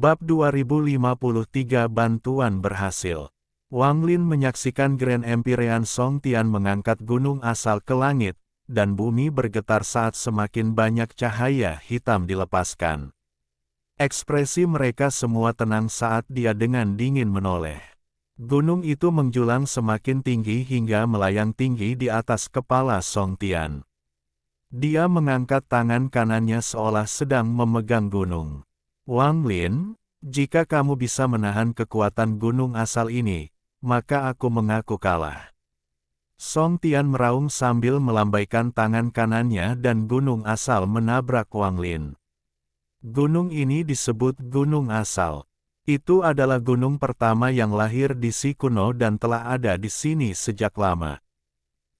Bab 2053 Bantuan berhasil. Wang Lin menyaksikan Grand Empyrean Song Tian mengangkat gunung asal ke langit, dan bumi bergetar saat semakin banyak cahaya hitam dilepaskan. Ekspresi mereka semua tenang saat dia dengan dingin menoleh. Gunung itu menjulang semakin tinggi hingga melayang tinggi di atas kepala Song Tian. Dia mengangkat tangan kanannya seolah sedang memegang gunung. Wang Lin, jika kamu bisa menahan kekuatan gunung asal ini, maka aku mengaku kalah. Song Tian meraung sambil melambaikan tangan kanannya dan gunung asal menabrak Wang Lin. Gunung ini disebut gunung asal. Itu adalah gunung pertama yang lahir di Si kuno dan telah ada di sini sejak lama.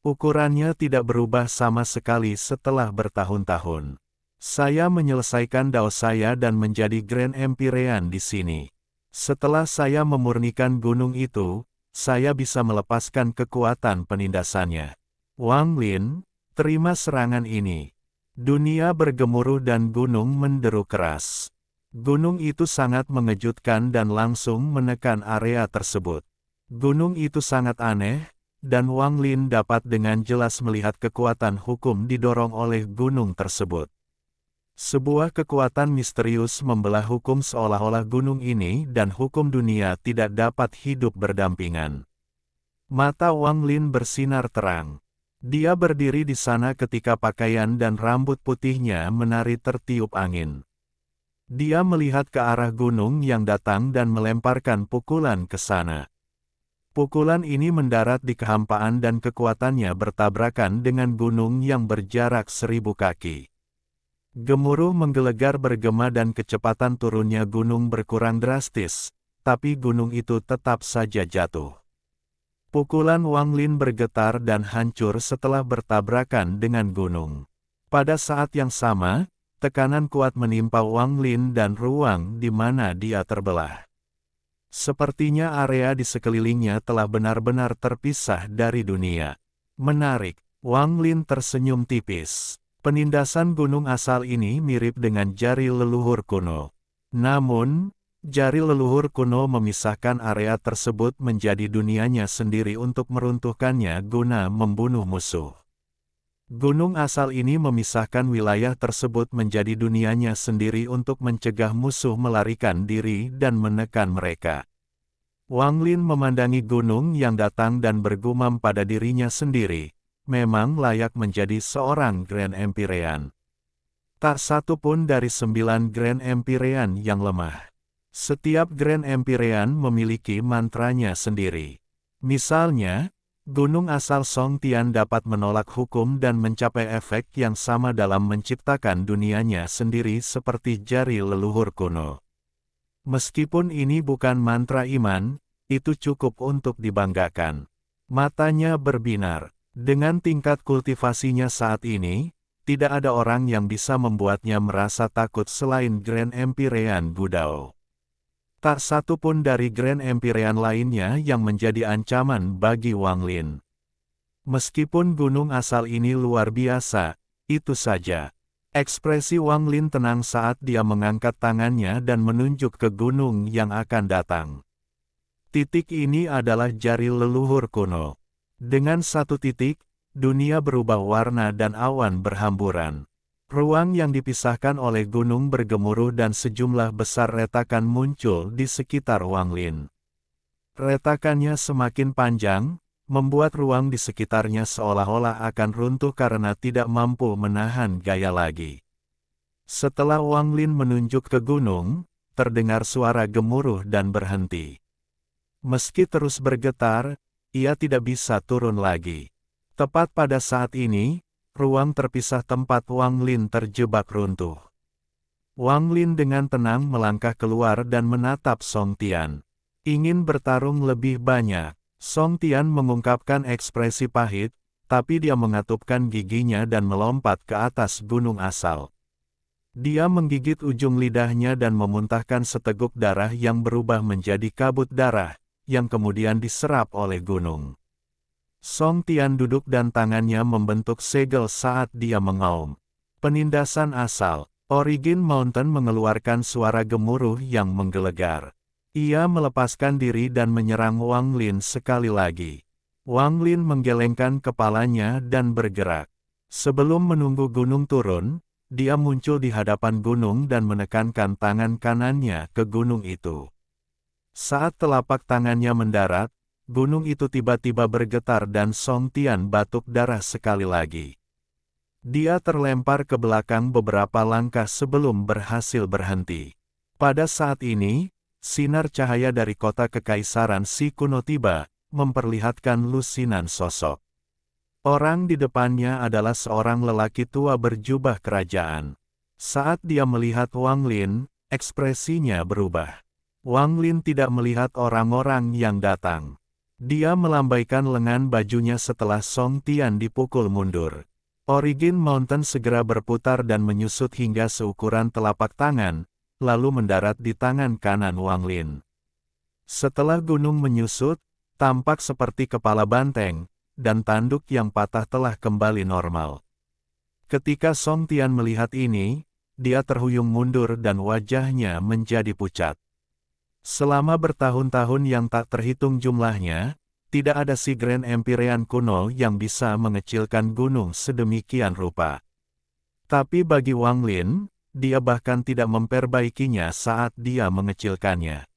Ukurannya tidak berubah sama sekali setelah bertahun-tahun. Saya menyelesaikan dao saya dan menjadi Grand Empyrean di sini. Setelah saya memurnikan gunung itu, saya bisa melepaskan kekuatan penindasannya. Wang Lin, terima serangan ini. Dunia bergemuruh dan gunung menderu keras. Gunung itu sangat mengejutkan dan langsung menekan area tersebut. Gunung itu sangat aneh, dan Wang Lin dapat dengan jelas melihat kekuatan hukum didorong oleh gunung tersebut. Sebuah kekuatan misterius membelah hukum seolah-olah gunung ini dan hukum dunia tidak dapat hidup berdampingan. Mata Wang Lin bersinar terang. Dia berdiri di sana ketika pakaian dan rambut putihnya menari tertiup angin. Dia melihat ke arah gunung yang datang dan melemparkan pukulan ke sana. Pukulan ini mendarat di kehampaan dan kekuatannya bertabrakan dengan gunung yang berjarak 1000 kaki. Gemuruh menggelegar bergema dan kecepatan turunnya gunung berkurang drastis, tapi gunung itu tetap saja jatuh. Pukulan Wang Lin bergetar dan hancur setelah bertabrakan dengan gunung. Pada saat yang sama, tekanan kuat menimpa Wang Lin dan ruang di mana dia terbelah. Sepertinya area di sekelilingnya telah benar-benar terpisah dari dunia. Menarik, Wang Lin tersenyum tipis. Penindasan gunung asal ini mirip dengan jari leluhur kuno. Namun, jari leluhur kuno memisahkan area tersebut menjadi dunianya sendiri untuk meruntuhkannya guna membunuh musuh. Gunung asal ini memisahkan wilayah tersebut menjadi dunianya sendiri untuk mencegah musuh melarikan diri dan menekan mereka. Wang Lin memandangi gunung yang datang dan bergumam pada dirinya sendiri. Memang layak menjadi seorang Grand Empyrean. Tak satu pun dari 9 Grand Empyrean yang lemah. Setiap Grand Empyrean memiliki mantranya sendiri. Misalnya, gunung asal Song Tian dapat menolak hukum dan mencapai efek yang sama dalam menciptakan dunianya sendiri seperti jari leluhur kuno. Meskipun ini bukan mantra iman, itu cukup untuk dibanggakan. Matanya berbinar. Dengan tingkat kultivasinya saat ini, tidak ada orang yang bisa membuatnya merasa takut selain Grand Empyrean Gudao. Tak satu pun dari Grand Empyrean lainnya yang menjadi ancaman bagi Wang Lin. Meskipun gunung asal ini luar biasa, itu saja. Ekspresi Wang Lin tenang saat dia mengangkat tangannya dan menunjuk ke gunung yang akan datang. Titik ini adalah jari leluhur kuno. Dengan satu titik, dunia berubah warna dan awan berhamburan. Ruang yang dipisahkan oleh gunung bergemuruh dan sejumlah besar retakan muncul di sekitar Wang Lin. Retakannya semakin panjang, membuat ruang di sekitarnya seolah-olah akan runtuh karena tidak mampu menahan gaya lagi. Setelah Wang Lin menunjuk ke gunung, terdengar suara gemuruh dan berhenti. Meski terus bergetar, ia tidak bisa turun lagi. Tepat pada saat ini, ruang terpisah tempat Wang Lin terjebak runtuh. Wang Lin dengan tenang melangkah keluar dan menatap Song Tian. Ingin bertarung lebih banyak. Song Tian mengungkapkan ekspresi pahit, tapi dia mengatupkan giginya dan melompat ke atas gunung asal. Dia menggigit ujung lidahnya dan memuntahkan seteguk darah yang berubah menjadi kabut darah, yang kemudian diserap oleh gunung. Song Tian duduk dan tangannya membentuk segel saat dia mengaum. Penindasan asal. Origin Mountain mengeluarkan suara gemuruh yang menggelegar. Ia melepaskan diri dan menyerang Wang Lin sekali lagi. Wang Lin menggelengkan kepalanya dan bergerak. Sebelum menunggu gunung turun, dia muncul di hadapan gunung dan menekankan tangan kanannya ke gunung itu. Saat telapak tangannya mendarat, gunung itu tiba-tiba bergetar dan Song Tian batuk darah sekali lagi. Dia terlempar ke belakang beberapa langkah sebelum berhasil berhenti. Pada saat ini, sinar cahaya dari kota kekaisaran Si kuno tiba, memperlihatkan lusinan sosok. Orang di depannya adalah seorang lelaki tua berjubah kerajaan. Saat dia melihat Wang Lin, ekspresinya berubah. Wang Lin tidak melihat orang-orang yang datang. Dia melambaikan lengan bajunya setelah Song Tian dipukul mundur. Origin Mountain segera berputar dan menyusut hingga seukuran telapak tangan, lalu mendarat di tangan kanan Wang Lin. Setelah gunung menyusut, tampak seperti kepala banteng, dan tanduk yang patah telah kembali normal. Ketika Song Tian melihat ini, dia terhuyung mundur dan wajahnya menjadi pucat. Selama bertahun-tahun yang tak terhitung jumlahnya, tidak ada si Grand Empyrean kuno yang bisa mengecilkan gunung sedemikian rupa. Tapi bagi Wang Lin, dia bahkan tidak memperbaikinya saat dia mengecilkannya.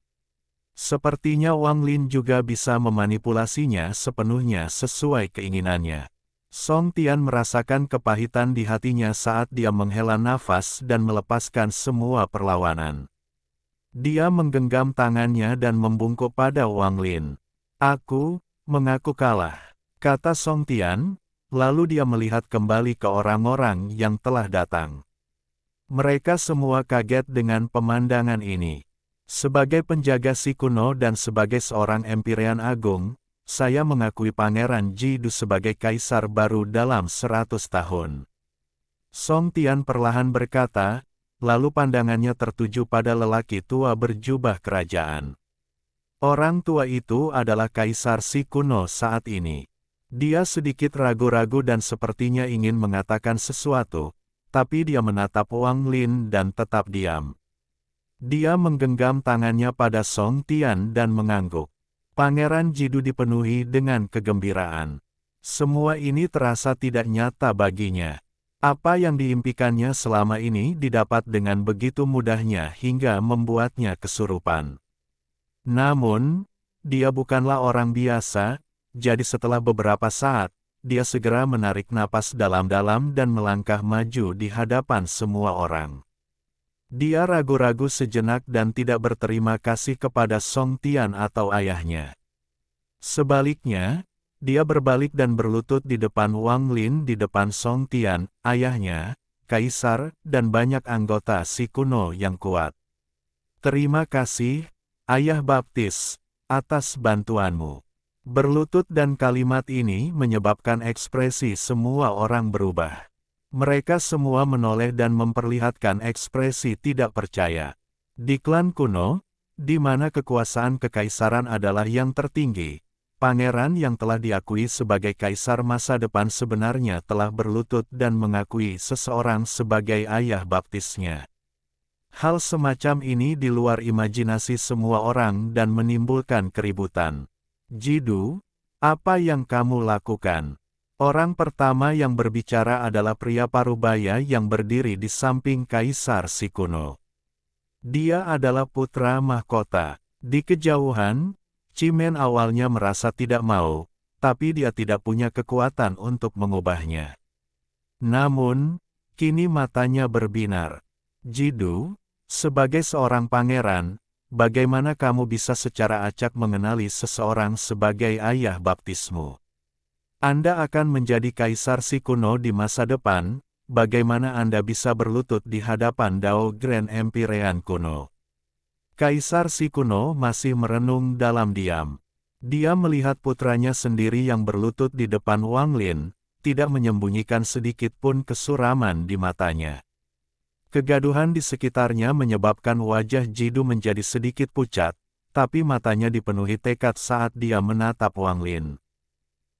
Sepertinya Wang Lin juga bisa memanipulasinya sepenuhnya sesuai keinginannya. Song Tian merasakan kepahitan di hatinya saat dia menghela nafas dan melepaskan semua perlawanan. Dia menggenggam tangannya dan membungkuk pada Wang Lin. "Aku mengaku kalah," kata Song Tian, lalu dia melihat kembali ke orang-orang yang telah datang. Mereka semua kaget dengan pemandangan ini. Sebagai penjaga Si kuno dan sebagai seorang Empyrean Agung, saya mengakui Pangeran Ji Du sebagai kaisar baru dalam 100 tahun. Song Tian perlahan berkata, lalu pandangannya tertuju pada lelaki tua berjubah kerajaan. Orang tua itu adalah Kaisar Si kuno saat ini. Dia sedikit ragu-ragu dan sepertinya ingin mengatakan sesuatu, tapi dia menatap Wang Lin dan tetap diam. Dia menggenggam tangannya pada Song Tian dan mengangguk. Pangeran Jidu dipenuhi dengan kegembiraan. Semua ini terasa tidak nyata baginya. Apa yang diimpikannya selama ini didapat dengan begitu mudahnya hingga membuatnya kesurupan. Namun, dia bukanlah orang biasa, jadi setelah beberapa saat, dia segera menarik napas dalam-dalam dan melangkah maju di hadapan semua orang. Dia ragu-ragu sejenak dan tidak berterima kasih kepada Song Tian atau ayahnya. Sebaliknya, dia berbalik dan berlutut di depan Wang Lin di depan Song Tian, ayahnya, kaisar, dan banyak anggota Si kuno yang kuat. "Terima kasih, Ayah Baptis, atas bantuanmu." Berlutut dan kalimat ini menyebabkan ekspresi semua orang berubah. Mereka semua menoleh dan memperlihatkan ekspresi tidak percaya. Di klan kuno, di mana kekuasaan kekaisaran adalah yang tertinggi, pangeran yang telah diakui sebagai kaisar masa depan sebenarnya telah berlutut dan mengakui seseorang sebagai ayah baptisnya. Hal semacam ini di luar imajinasi semua orang dan menimbulkan keributan. "Jidu, apa yang kamu lakukan?" Orang pertama yang berbicara adalah pria parubaya yang berdiri di samping Kaisar Si kuno. Dia adalah putra mahkota. Di kejauhan, Cimen awalnya merasa tidak mau, tapi dia tidak punya kekuatan untuk mengubahnya. Namun, kini matanya berbinar. "Jidu, sebagai seorang pangeran, bagaimana kamu bisa secara acak mengenali seseorang sebagai ayah baptismu? Anda akan menjadi kaisar Si kuno di masa depan, bagaimana Anda bisa berlutut di hadapan Dao Grand Empyrean kuno?" Kaisar Si kuno masih merenung dalam diam. Dia melihat putranya sendiri yang berlutut di depan Wang Lin, tidak menyembunyikan sedikit pun kesuraman di matanya. Kegaduhan di sekitarnya menyebabkan wajah Jidu menjadi sedikit pucat, tapi matanya dipenuhi tekad saat dia menatap Wang Lin.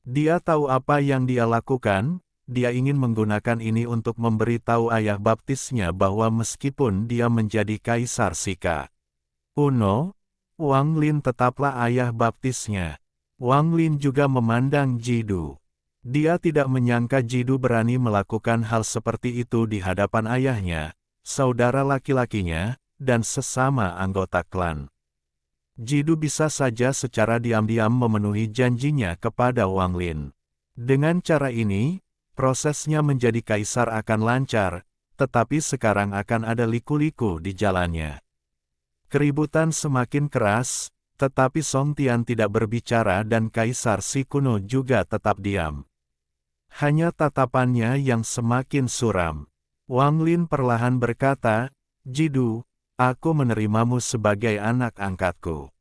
Dia tahu apa yang dia lakukan, dia ingin menggunakan ini untuk memberitahu ayah baptisnya bahwa meskipun dia menjadi kaisar Sika kuno, Wang Lin tetaplah ayah baptisnya. Wang Lin juga memandang Jidu. Dia tidak menyangka Jidu berani melakukan hal seperti itu di hadapan ayahnya, saudara laki-lakinya, dan sesama anggota klan. Jidu bisa saja secara diam-diam memenuhi janjinya kepada Wang Lin. Dengan cara ini, prosesnya menjadi kaisar akan lancar, tetapi sekarang akan ada liku-liku di jalannya. Keributan semakin keras, tetapi Song Tian tidak berbicara dan Kaisar Si kuno juga tetap diam. Hanya tatapannya yang semakin suram. Wang Lin perlahan berkata, "Jidu, aku menerimamu sebagai anak angkatku."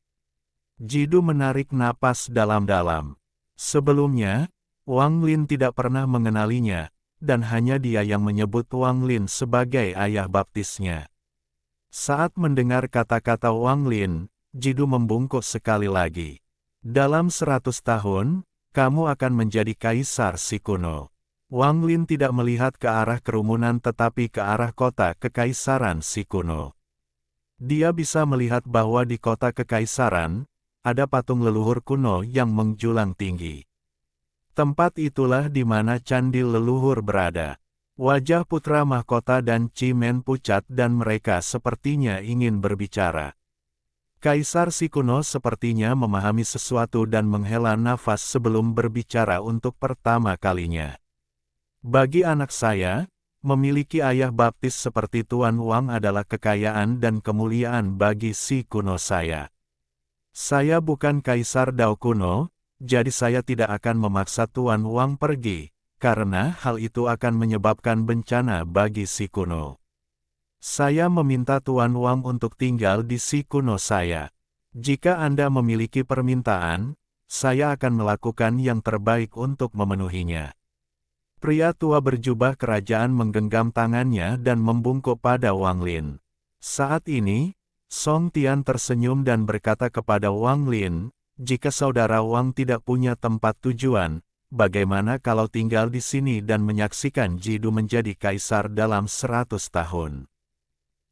Jidu menarik napas dalam-dalam. Sebelumnya, Wang Lin tidak pernah mengenalinya, dan hanya dia yang menyebut Wang Lin sebagai ayah baptisnya. Saat mendengar kata-kata Wang Lin, Jidu membungkuk sekali lagi. Dalam 100 tahun, kamu akan menjadi kaisar Si kuno. Wang Lin tidak melihat ke arah kerumunan tetapi ke arah kota kekaisaran Si kuno. Dia bisa melihat bahwa di kota kekaisaran, ada patung leluhur kuno yang menjulang tinggi. Tempat itulah di mana candi leluhur berada. Wajah putra mahkota dan Cimen pucat dan mereka sepertinya ingin berbicara. Kaisar Si kuno sepertinya memahami sesuatu dan menghela nafas sebelum berbicara untuk pertama kalinya. Bagi anak saya, memiliki ayah baptis seperti Tuan Wang adalah kekayaan dan kemuliaan bagi Si kuno saya. Saya bukan Kaisar Dao kuno, jadi saya tidak akan memaksa Tuan Wang pergi, karena hal itu akan menyebabkan bencana bagi Si kuno. Saya meminta Tuan Wang untuk tinggal di Si kuno saya. Jika Anda memiliki permintaan, saya akan melakukan yang terbaik untuk memenuhinya. Pria tua berjubah kerajaan menggenggam tangannya dan membungkuk pada Wang Lin. Saat ini, Song Tian tersenyum dan berkata kepada Wang Lin, "Jika saudara Wang tidak punya tempat tujuan, bagaimana kalau tinggal di sini dan menyaksikan Jidu menjadi kaisar dalam 100 tahun?"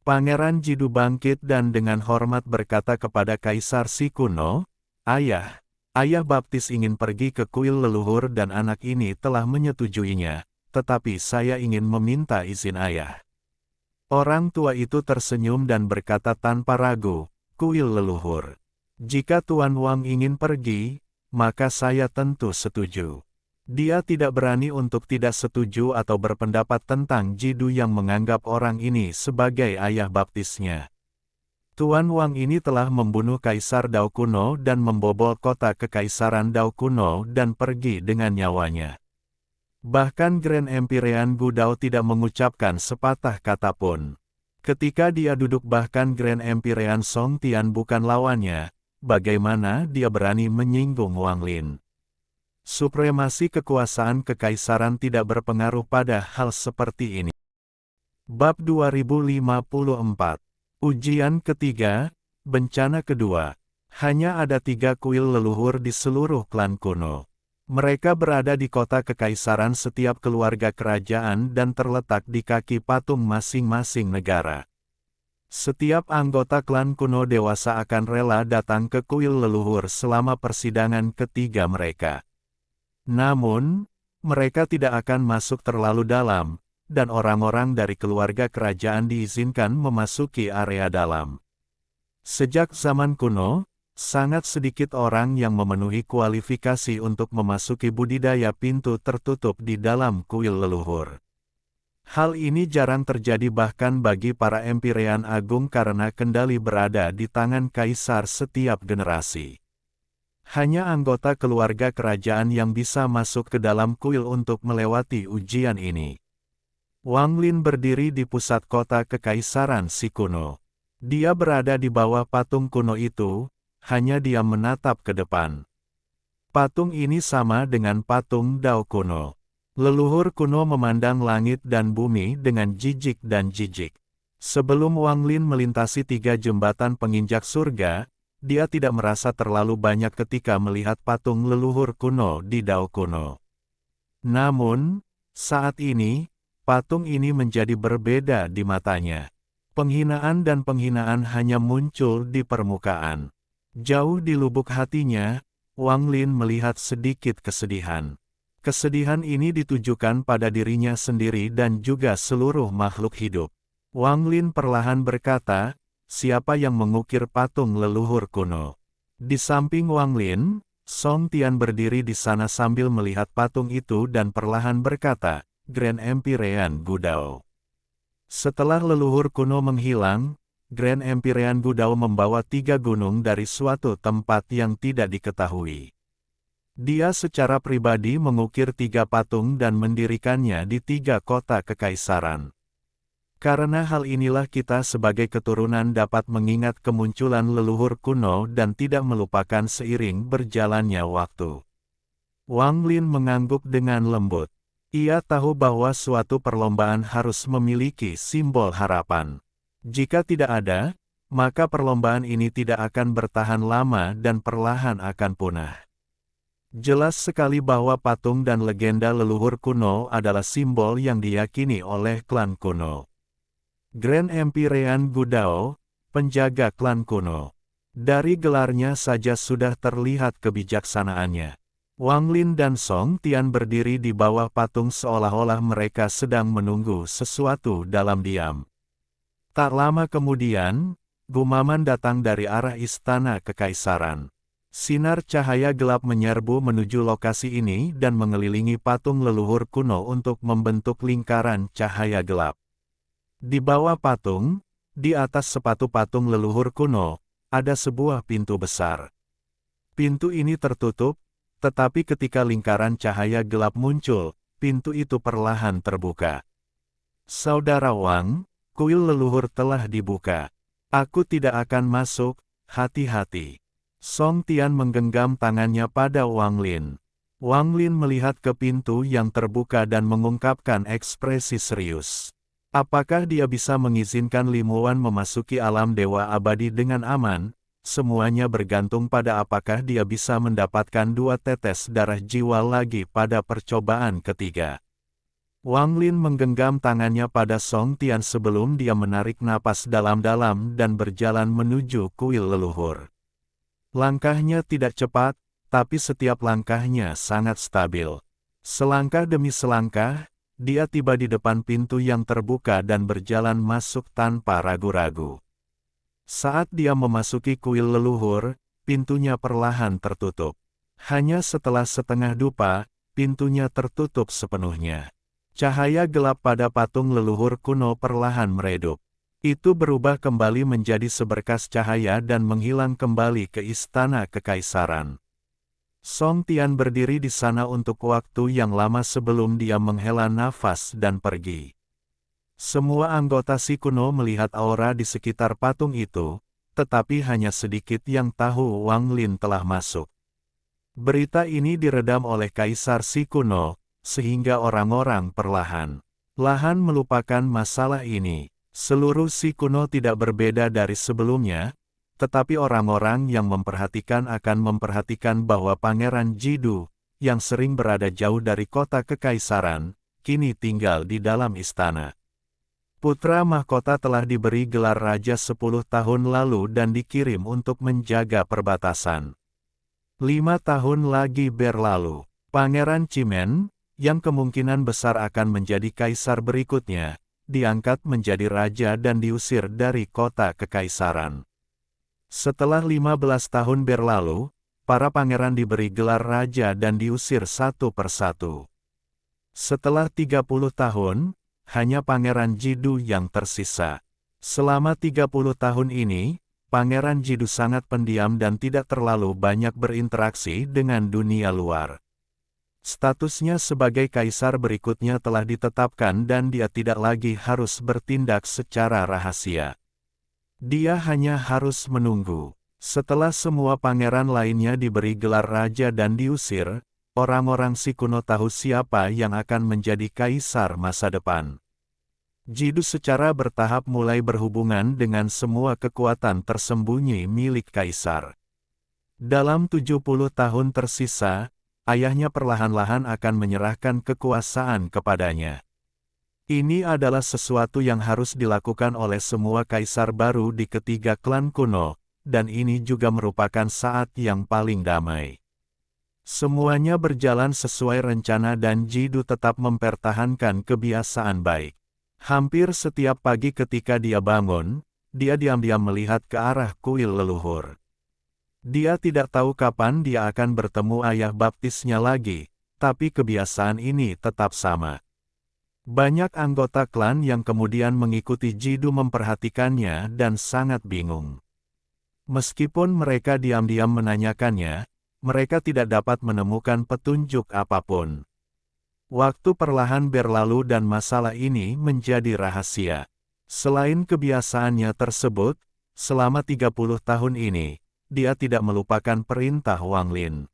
Pangeran Jidu bangkit dan dengan hormat berkata kepada Kaisar Si kuno, "Ayah, ayah baptis ingin pergi ke kuil leluhur dan anak ini telah menyetujuinya, tetapi saya ingin meminta izin ayah." Orang tua itu tersenyum dan berkata tanpa ragu, "Kuil leluhur. Jika Tuan Wang ingin pergi, maka saya tentu setuju." Dia tidak berani untuk tidak setuju atau berpendapat tentang Jidu yang menganggap orang ini sebagai ayah baptisnya. Tuan Wang ini telah membunuh Kaisar Dao kuno dan membobol kota kekaisaran Dao kuno dan pergi dengan nyawanya. Bahkan Grand Empyrean Gu Dao tidak mengucapkan sepatah kata pun. Ketika dia duduk bahkan Grand Empyrean Song Tian bukan lawannya, bagaimana dia berani menyinggung Wang Lin? Supremasi kekuasaan kekaisaran tidak berpengaruh pada hal seperti ini. Bab 2054. Ujian ketiga, bencana kedua. Hanya ada 3 kuil leluhur di seluruh klan kuno. Mereka berada di kota kekaisaran setiap keluarga kerajaan dan terletak di kaki patung masing-masing negara. Setiap anggota klan kuno dewasa akan rela datang ke kuil leluhur selama persidangan ketiga mereka. Namun, mereka tidak akan masuk terlalu dalam, dan orang-orang dari keluarga kerajaan diizinkan memasuki area dalam. Sejak zaman kuno, sangat sedikit orang yang memenuhi kualifikasi untuk memasuki budidaya pintu tertutup di dalam kuil leluhur. Hal ini jarang terjadi bahkan bagi para Empyrean Agung karena kendali berada di tangan kaisar setiap generasi. Hanya anggota keluarga kerajaan yang bisa masuk ke dalam kuil untuk melewati ujian ini. Wang Lin berdiri di pusat kota kekaisaran Si kuno. Dia berada di bawah patung kuno itu, hanya dia menatap ke depan. Patung ini sama dengan patung Dao kuno. Leluhur kuno memandang langit dan bumi dengan jijik dan jijik. Sebelum Wang Lin melintasi 3 jembatan penginjak surga, dia tidak merasa terlalu banyak ketika melihat patung leluhur kuno di Dao kuno. Namun, Saat ini, patung ini menjadi berbeda di matanya. Penghinaan dan penghinaan hanya muncul di permukaan. Jauh di lubuk hatinya, Wang Lin melihat sedikit kesedihan. Kesedihan ini ditujukan pada dirinya sendiri dan juga seluruh makhluk hidup. Wang Lin perlahan berkata, "Siapa yang mengukir patung leluhur kuno?" Di samping Wang Lin, Song Tian berdiri di sana sambil melihat patung itu dan perlahan berkata, "Grand Empyrean Gudao." Setelah leluhur kuno menghilang, Grand Empyrean Gudao membawa 3 gunung dari suatu tempat yang tidak diketahui. Dia secara pribadi mengukir 3 patung dan mendirikannya di 3 kota kekaisaran. Karena hal inilah kita sebagai keturunan dapat mengingat kemunculan leluhur kuno dan tidak melupakan seiring berjalannya waktu. Wang Lin mengangguk dengan lembut. Ia tahu bahwa suatu perlombaan harus memiliki simbol harapan. Jika tidak ada, maka perlombaan ini tidak akan bertahan lama dan perlahan akan punah. Jelas sekali bahwa patung dan legenda leluhur kuno adalah simbol yang diyakini oleh klan kuno. Grand Empyrean Gudao, penjaga klan kuno. Dari gelarnya saja sudah terlihat kebijaksanaannya. Wang Lin dan Song Tian berdiri di bawah patung seolah-olah mereka sedang menunggu sesuatu dalam diam. Tak lama kemudian, gumaman datang dari arah istana kekaisaran. Sinar cahaya gelap menyerbu menuju lokasi ini dan mengelilingi patung leluhur kuno untuk membentuk lingkaran cahaya gelap. Di bawah patung, di atas sepatu patung leluhur kuno, ada sebuah pintu besar. Pintu ini tertutup, tetapi ketika lingkaran cahaya gelap muncul, pintu itu perlahan terbuka. "Saudara Wang, kuil leluhur telah dibuka. Aku tidak akan masuk, hati-hati." Song Tian menggenggam tangannya pada Wang Lin. Wang Lin melihat ke pintu yang terbuka dan mengungkapkan ekspresi serius. Apakah dia bisa mengizinkan Limuan memasuki alam dewa abadi dengan aman? Semuanya bergantung pada apakah dia bisa mendapatkan 2 tetes darah jiwa lagi pada percobaan ketiga. Wang Lin menggenggam tangannya pada Song Tian sebelum dia menarik napas dalam-dalam dan berjalan menuju kuil leluhur. Langkahnya tidak cepat, tapi setiap langkahnya sangat stabil. Selangkah demi selangkah, dia tiba di depan pintu yang terbuka dan berjalan masuk tanpa ragu-ragu. Saat dia memasuki kuil leluhur, pintunya perlahan tertutup. Hanya setelah setengah dupa, pintunya tertutup sepenuhnya. Cahaya gelap pada patung leluhur kuno perlahan meredup. Itu berubah kembali menjadi seberkas cahaya dan menghilang kembali ke istana kekaisaran. Song Tian berdiri di sana untuk waktu yang lama sebelum dia menghela nafas dan pergi. Semua anggota si kuno melihat aura di sekitar patung itu, tetapi hanya sedikit yang tahu Wang Lin telah masuk. Berita ini diredam oleh Kaisar si kuno, sehingga orang-orang perlahan-lahan melupakan masalah ini. Seluruh si kuno tidak berbeda dari sebelumnya, tetapi orang-orang yang memperhatikan akan memperhatikan bahwa Pangeran Jidu, yang sering berada jauh dari kota kekaisaran, kini tinggal di dalam istana. Putra mahkota telah diberi gelar raja 10 tahun lalu dan dikirim untuk menjaga perbatasan. 5 tahun lagi berlalu, Pangeran Chimen, yang kemungkinan besar akan menjadi kaisar berikutnya, diangkat menjadi raja dan diusir dari kota kekaisaran. Setelah 15 tahun berlalu, para pangeran diberi gelar raja dan diusir satu persatu. Setelah 30 tahun, hanya Pangeran Jidu yang tersisa. Selama 30 tahun ini, Pangeran Jidu sangat pendiam dan tidak terlalu banyak berinteraksi dengan dunia luar. Statusnya sebagai kaisar berikutnya telah ditetapkan dan dia tidak lagi harus bertindak secara rahasia. Dia hanya harus menunggu. Setelah semua pangeran lainnya diberi gelar raja dan diusir, orang-orang si kuno tahu siapa yang akan menjadi kaisar masa depan. Jidu secara bertahap mulai berhubungan dengan semua kekuatan tersembunyi milik kaisar. Dalam 70 tahun tersisa, ayahnya perlahan-lahan akan menyerahkan kekuasaan kepadanya. Ini adalah sesuatu yang harus dilakukan oleh semua kaisar baru di ketiga klan kuno, dan ini juga merupakan saat yang paling damai. Semuanya berjalan sesuai rencana dan Jidu tetap mempertahankan kebiasaan baik. Hampir setiap pagi ketika dia bangun, dia diam-diam melihat ke arah kuil leluhur. Dia tidak tahu kapan dia akan bertemu ayah baptisnya lagi, tapi kebiasaan ini tetap sama. Banyak anggota klan yang kemudian mengikuti Jidu memperhatikannya dan sangat bingung. Meskipun mereka diam-diam menanyakannya, mereka tidak dapat menemukan petunjuk apapun. Waktu perlahan berlalu dan masalah ini menjadi rahasia. Selain kebiasaannya tersebut, selama 30 tahun ini, dia tidak melupakan perintah Wang Lin.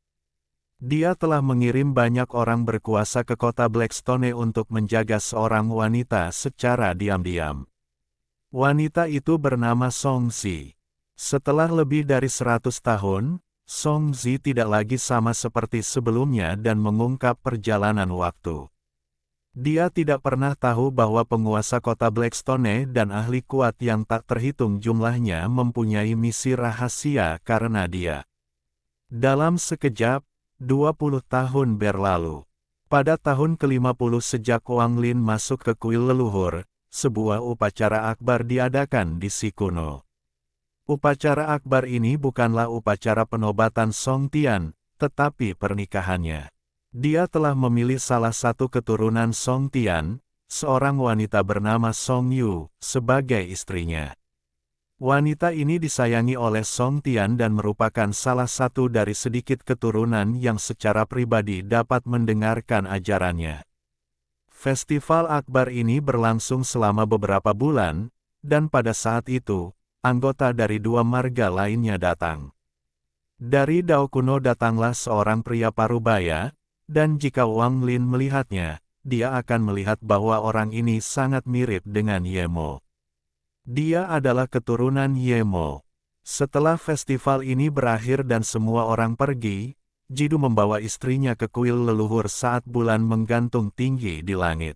Dia telah mengirim banyak orang berkuasa ke kota Blackstone untuk menjaga seorang wanita secara diam-diam. Wanita itu bernama Song Zi. Setelah lebih dari 100 tahun, Song Zi tidak lagi sama seperti sebelumnya dan mengungkap perjalanan waktu. Dia tidak pernah tahu bahwa penguasa kota Blackstone dan ahli kuat yang tak terhitung jumlahnya mempunyai misi rahasia karena dia. Dalam sekejap, 20 tahun berlalu. Pada tahun ke-50 sejak Wang Lin masuk ke kuil leluhur, sebuah upacara akbar diadakan di Si kuno. Upacara akbar ini bukanlah upacara penobatan Song Tian, tetapi pernikahannya. Dia telah memilih salah satu keturunan Song Tian, seorang wanita bernama Song Yu, sebagai istrinya. Wanita ini disayangi oleh Song Tian dan merupakan salah satu dari sedikit keturunan yang secara pribadi dapat mendengarkan ajarannya. Festival akbar ini berlangsung selama beberapa bulan, dan pada saat itu, anggota dari dua marga lainnya datang. Dari Dao kuno datanglah seorang pria parubaya, dan jika Wang Lin melihatnya, dia akan melihat bahwa orang ini sangat mirip dengan Ye Mo. Dia adalah keturunan Ye Mo. Setelah festival ini berakhir dan semua orang pergi, Jidu membawa istrinya ke kuil leluhur saat bulan menggantung tinggi di langit.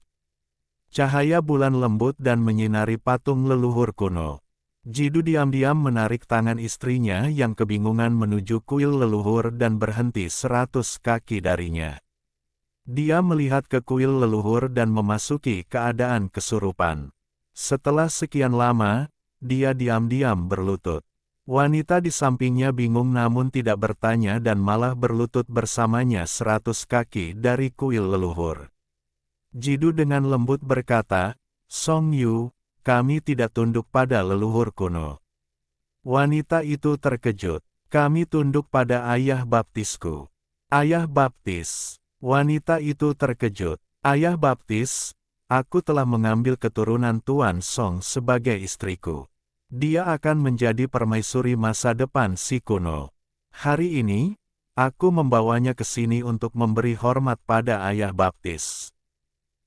Cahaya bulan lembut dan menyinari patung leluhur kuno. Jidu diam-diam menarik tangan istrinya yang kebingungan menuju kuil leluhur dan berhenti 100 kaki darinya. Dia melihat ke kuil leluhur dan memasuki keadaan kesurupan. Setelah sekian lama, dia diam-diam berlutut. Wanita di sampingnya bingung namun tidak bertanya dan malah berlutut bersamanya 100 kaki dari kuil leluhur. Jidu dengan lembut berkata, "Song Yu, kami tidak tunduk pada leluhur kuno." Wanita itu terkejut. "Kami tunduk pada ayah baptisku." "Ayah baptis?" Wanita itu terkejut. "Ayah baptis, aku telah mengambil keturunan Tuan Song sebagai istriku. Dia akan menjadi permaisuri masa depan Si kuno. Hari ini, aku membawanya ke sini untuk memberi hormat pada ayah baptis."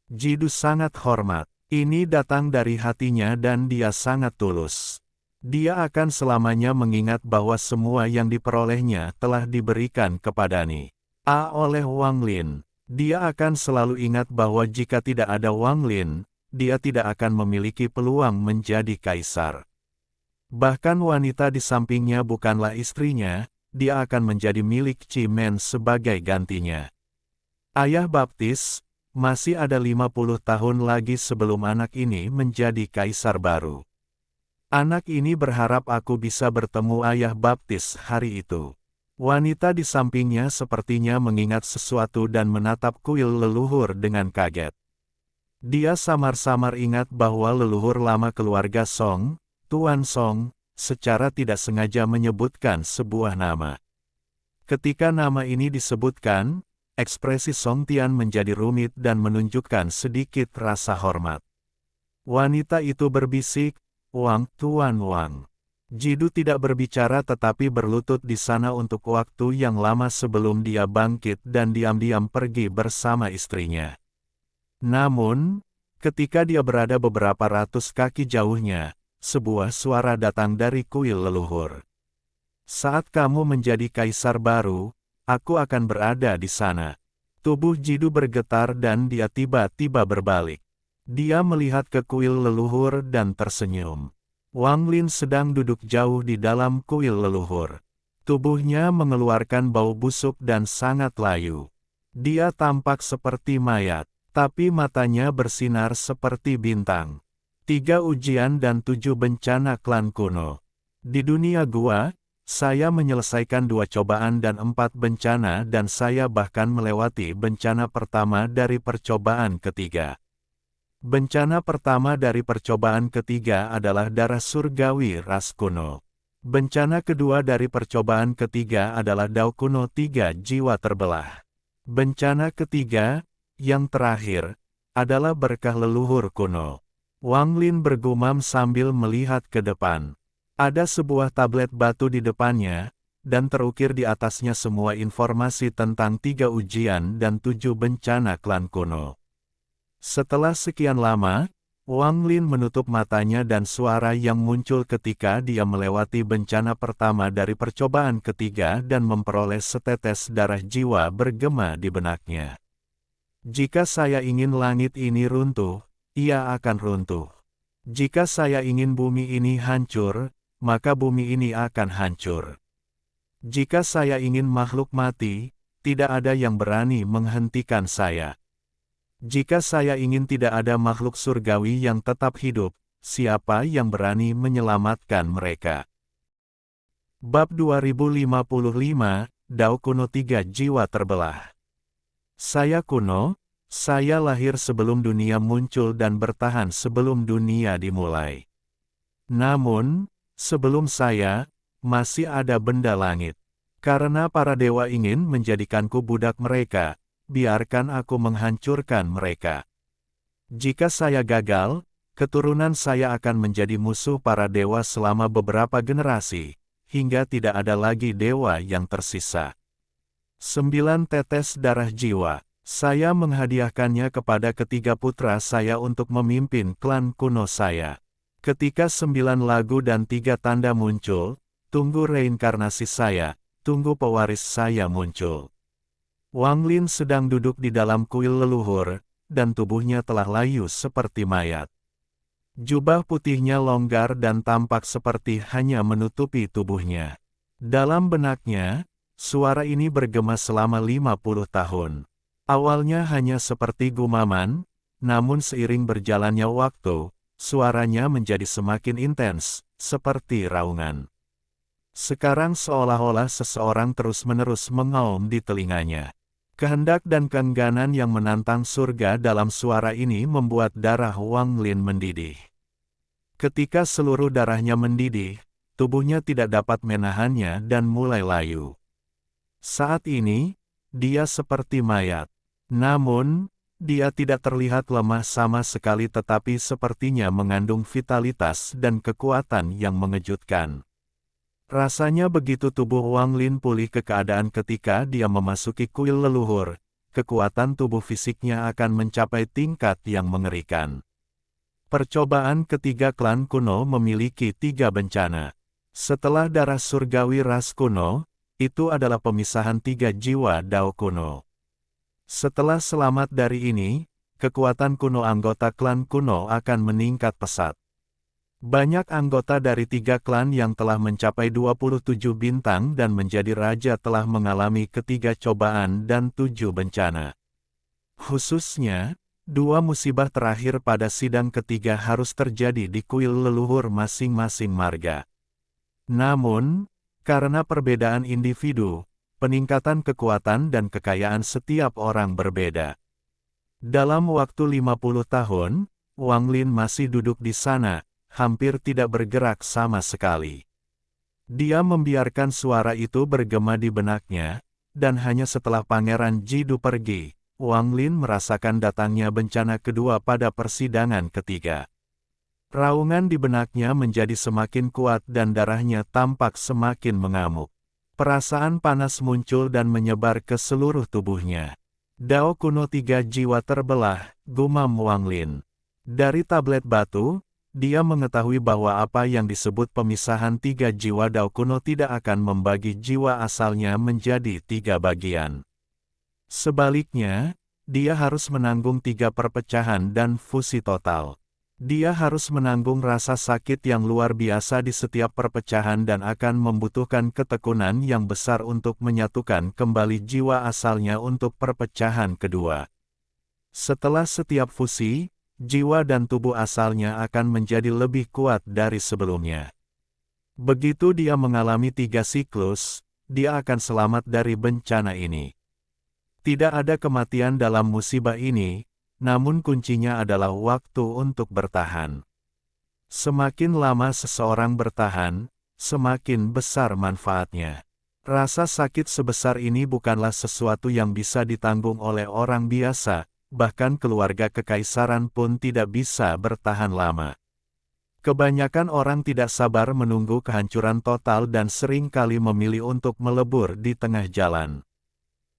Jidu sangat hormat. Ini datang dari hatinya dan dia sangat tulus. Dia akan selamanya mengingat bahwa semua yang diperolehnya telah diberikan kepadanya. Oleh Wang Lin. Dia akan selalu ingat bahwa jika tidak ada Wang Lin, dia tidak akan memiliki peluang menjadi kaisar. Bahkan wanita di sampingnya bukanlah istrinya, dia akan menjadi milik Qi Men sebagai gantinya. Ayah baptis, masih ada 50 tahun lagi sebelum anak ini menjadi kaisar baru. Anak ini berharap aku bisa bertemu ayah baptis hari itu. Wanita di sampingnya sepertinya mengingat sesuatu dan menatap kuil leluhur dengan kaget. Dia samar-samar ingat bahwa leluhur lama keluarga Song, Tuan Song, secara tidak sengaja menyebutkan sebuah nama. Ketika nama ini disebutkan, ekspresi Song Tian menjadi rumit dan menunjukkan sedikit rasa hormat. Wanita itu berbisik, "Wang, Tuan Wang." Jidu tidak berbicara tetapi berlutut di sana untuk waktu yang lama sebelum dia bangkit dan diam-diam pergi bersama istrinya. Namun, ketika dia berada beberapa ratus kaki jauhnya, sebuah suara datang dari kuil leluhur. "Saat kamu menjadi kaisar baru, Aku akan berada di sana. Tubuh Jidu bergetar dan dia tiba-tiba berbalik. Dia melihat ke kuil leluhur dan tersenyum. Wang Lin sedang duduk jauh di dalam kuil leluhur. Tubuhnya mengeluarkan bau busuk dan sangat layu. Dia tampak seperti mayat, tapi matanya bersinar seperti bintang. 3 ujian dan 7 bencana klan kuno. Di dunia gua, saya menyelesaikan 2 cobaan dan 4 bencana dan saya bahkan melewati bencana pertama dari percobaan ketiga. Bencana pertama dari percobaan ketiga adalah darah surgawi ras kuno. Bencana kedua dari percobaan ketiga adalah dao kuno 3 jiwa terbelah. Bencana ketiga, yang terakhir, adalah berkah leluhur kuno. Wang Lin bergumam sambil melihat ke depan. Ada sebuah tablet batu di depannya, dan terukir di atasnya semua informasi tentang 3 ujian dan 7 bencana klan kuno. Setelah sekian lama, Wang Lin menutup matanya dan suara yang muncul ketika dia melewati bencana pertama dari percobaan ketiga dan memperoleh setetes darah jiwa bergema di benaknya. Jika saya ingin langit ini runtuh, ia akan runtuh. Jika saya ingin bumi ini hancur, maka bumi ini akan hancur. Jika saya ingin makhluk mati, tidak ada yang berani menghentikan saya. Jika saya ingin tidak ada makhluk surgawi yang tetap hidup, siapa yang berani menyelamatkan mereka? Bab 2055, Dao Kuno 3 Jiwa Terbelah. Saya kuno, saya lahir sebelum dunia muncul dan bertahan sebelum dunia dimulai. Namun, sebelum saya, masih ada benda langit. Karena para dewa ingin menjadikanku budak mereka, biarkan aku menghancurkan mereka. Jika saya gagal, keturunan saya akan menjadi musuh para dewa selama beberapa generasi, hingga tidak ada lagi dewa yang tersisa. 9 tetes darah jiwa. Saya menghadiahkannya kepada ketiga putra saya untuk memimpin klan kuno saya. Ketika 9 lagu dan 3 tanda muncul, tunggu reinkarnasi saya, tunggu pewaris saya muncul. Wang Lin sedang duduk di dalam kuil leluhur, dan tubuhnya telah layu seperti mayat. Jubah putihnya longgar dan tampak seperti hanya menutupi tubuhnya. Dalam benaknya, suara ini bergema selama 50 tahun. Awalnya hanya seperti gumaman, namun seiring berjalannya waktu, suaranya menjadi semakin intens, seperti raungan. Sekarang seolah-olah seseorang terus-menerus mengaum di telinganya. Kehendak dan keengganan yang menantang surga dalam suara ini membuat darah Wang Lin mendidih. Ketika seluruh darahnya mendidih, tubuhnya tidak dapat menahannya dan mulai layu. Saat ini, dia seperti mayat. Namun, dia tidak terlihat lemah sama sekali tetapi sepertinya mengandung vitalitas dan kekuatan yang mengejutkan. Rasanya begitu tubuh Wang Lin pulih ke keadaan ketika dia memasuki kuil leluhur, kekuatan tubuh fisiknya akan mencapai tingkat yang mengerikan. Percobaan ketiga klan kuno memiliki 3 bencana. Setelah darah surgawi ras kuno, itu adalah pemisahan 3 jiwa Dao kuno. Setelah selamat dari ini, kekuatan kuno anggota klan kuno akan meningkat pesat. Banyak anggota dari 3 klan yang telah mencapai 27 bintang dan menjadi raja telah mengalami ketiga cobaan dan 7 bencana. Khususnya, 2 musibah terakhir pada sidang ketiga harus terjadi di kuil leluhur masing-masing marga. Namun, karena perbedaan individu, peningkatan kekuatan dan kekayaan setiap orang berbeda. Dalam waktu 50 tahun, Wang Lin masih duduk di sana, hampir tidak bergerak sama sekali. Dia membiarkan suara itu bergema di benaknya, dan hanya setelah Pangeran Jidu pergi, Wang Lin merasakan datangnya bencana kedua pada persidangan ketiga. Raungan di benaknya menjadi semakin kuat dan darahnya tampak semakin mengamuk. Perasaan panas muncul dan menyebar ke seluruh tubuhnya. Dao kuno 3 jiwa terbelah, gumam Wang Lin. Dari tablet batu, Dia mengetahui bahwa apa yang disebut pemisahan tiga jiwa Dao kuno tidak akan membagi jiwa asalnya menjadi tiga bagian. Sebaliknya, dia harus menanggung tiga perpecahan dan fusi total. Dia harus menanggung rasa sakit yang luar biasa di setiap perpecahan dan akan membutuhkan ketekunan yang besar untuk menyatukan kembali jiwa asalnya untuk perpecahan kedua. Setelah setiap fusi, jiwa dan tubuh asalnya akan menjadi lebih kuat dari sebelumnya. Begitu dia mengalami tiga siklus, dia akan selamat dari bencana ini. Tidak ada kematian dalam musibah ini, namun kuncinya adalah waktu untuk bertahan. Semakin lama seseorang bertahan, semakin besar manfaatnya. Rasa sakit sebesar ini bukanlah sesuatu yang bisa ditanggung oleh orang biasa, bahkan keluarga kekaisaran pun tidak bisa bertahan lama. Kebanyakan orang tidak sabar menunggu kehancuran total dan sering kali memilih untuk melebur di tengah jalan.